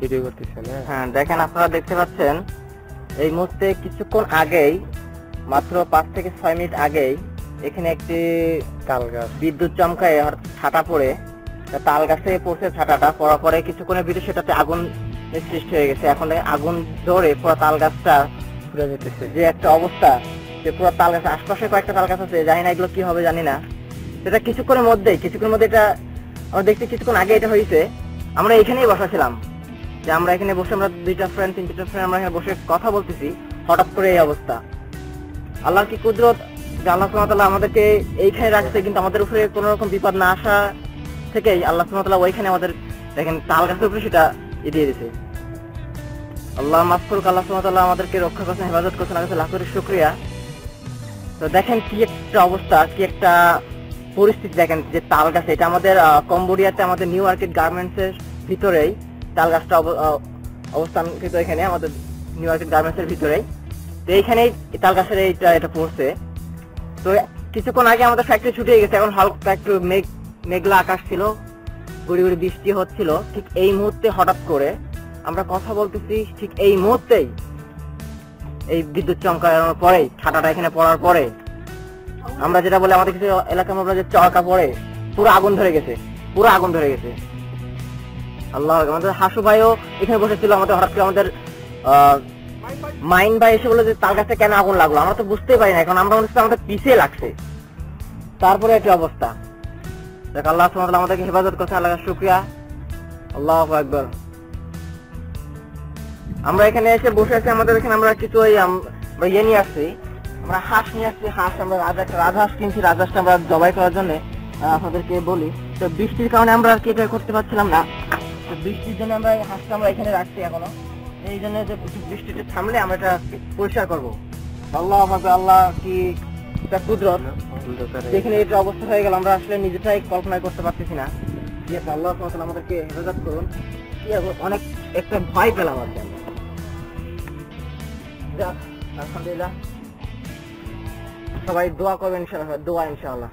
Video করতেছেন? হ্যাঁ দেখেন, আপনারা দেখতে পাচ্ছেন এই মুহূর্তে কিছুক্ষণ আগেই, মাত্র 5 থেকে 6 মিনিট আগেই এখানে একটি তাল গাছ বিদ্যুৎ চমকায় ছাটা পড়ে, তাল গাছে পড়ছে ছাটাটা, পড়ার পরে কিছুক্ষণের ভিতরে সেটাতে আগুন সৃষ্টি হয়ে গেছে। এখন আগুন ধরে পুরো তাল গাছটা পুড়ে যেতেছে। যে একটা অবস্থা, যে পুরো তাল গাছ, আশপাশে কয়েকটা তাল গাছ আছে, জানি না এগুলো কি হবে জানি না। সেটা কিছুক্ষণের মধ্যে এটা আমরা দেখতে কিছুক্ষণ আগে এটা হয়েছে। আমরা এখানেই বসা ছিলাম, যে আমরা এখানে বসে, আমরা 2টা ফ্রেন্ড 3টা ফ্রেন্ড আমরা এখানে বসে কথা বলতেছি, হঠাৎ করে এই অবস্থা। আল্লাহর কি কুদরত যে আল্লাহ সুবহানাহু ওয়া তাআলা আমাদেরকে এইখানে রাখছে, কিন্তু আমাদের উপরে কোনো রকম বিপদ না আসা থেকেই আল্লাহ সুবহানাহু ওয়া তাআলা ওইখানে আমাদের দেখেন তাল গাছের উপরে সেটা দিয়ে দিয়েছে। আল্লাহ মাফ করুক, আল্লাহ সুবহানাহু ওয়া তাআলা আমাদেরকে রক্ষা করছেন, হেফাজত করছেন, আল্লাহর কাছে লাখ কোটি শুকরিয়া। তো দেখেন কি একটা অবস্থা, কি একটা পরিস্থিতি। দেখেন যে তাল গাছ, এটা আমাদের কম্বোডিয়াতে আমাদের নিউ মার্কেট গার্মেন্টস এর ভিতরেই তাল গাছটা অবস্থানকৃত, এখানে আমাদের নিউ মার্কেট গার্মেন্টস এর ভিতরেই। তো এইখানেই তাল গাছের এটা পড়ছে। তো কিছুক্ষণ আগে আমাদের ফ্যাক্টরি ছুটে গেছে, এখন হালকা একটু মেঘলা আকাশ ছিল, গুড়ি গুড়ি বৃষ্টি হচ্ছিল। ঠিক এই মুহূর্তে হঠাৎ করে আমরা কথা বলতেছি, ঠিক এই মুহূর্তেই এই বিদ্যুৎ চমকানোর পরে, ছাটাটা এখানে পড়ার পরে, আমরা যেটা বলে আমাদের কিছু এলাকার মধ্যে যে চরকা পড়ে, পুরো আগুন ধরে গেছে, পুরো আগুন ধরে গেছে। আল্লাহ, আমাদের হাসু ভাইও এখানে বসেছিল, আমাদের হঠাৎ করে আমাদের মাইন ভাই এসে বলে যে তাল গাছে কেন আগুন লাগলো, আমরা তো বুঝতেই পারি না, এখন আমরা মনে হচ্ছে আমাদের পিছিয়ে লাগছে। তারপরে একটা অবস্থা। দেখ আল্লাহ সুবহানাহু ওয়া তাআলা আমাদেরকে হেফাজত করছে, আল্লাহর শুকরিয়া, আল্লাহু আকবার। আমরা এখানে এসে বসে আছি, আমাদের এখানে আমরা কিছু ইয়ে নিয়ে আসছি, আমরা হাঁস নিয়ে আসছি। হাঁস আমরা রাজহাঁস কিনছি, রাজহাঁসটা আমরা জবাই করার জন্য আপনাদেরকে বলি। তো বৃষ্টির কারণে আমরা আর কি এটা করতে পারছিলাম না, তো বৃষ্টির জন্য আমরা এই হাঁসটা আমরা এখানে রাখছি এখনো, এই জন্য যে বৃষ্টিটা থামলে আমরা এটা পরিষ্কার করবো। আল্লাহ আকবার, আল্লাহ কি একটা কুদরত, যেখানে এটা অবস্থা হয়ে গেল আমরা আসলে নিজেটাই কল্পনা করতে পারতেছি না। যে আল্লাহ সুবহানাহু ওয়া তাআলা আমাদেরকে হেফাজত করুন। অনেক একটা ভয় পেলাম আর কি। আলহামদুলিল্লাহ, সবাই দোয়া করবেন ইনশাআল্লাহ, দোয়া ইনশাআল্লাহ।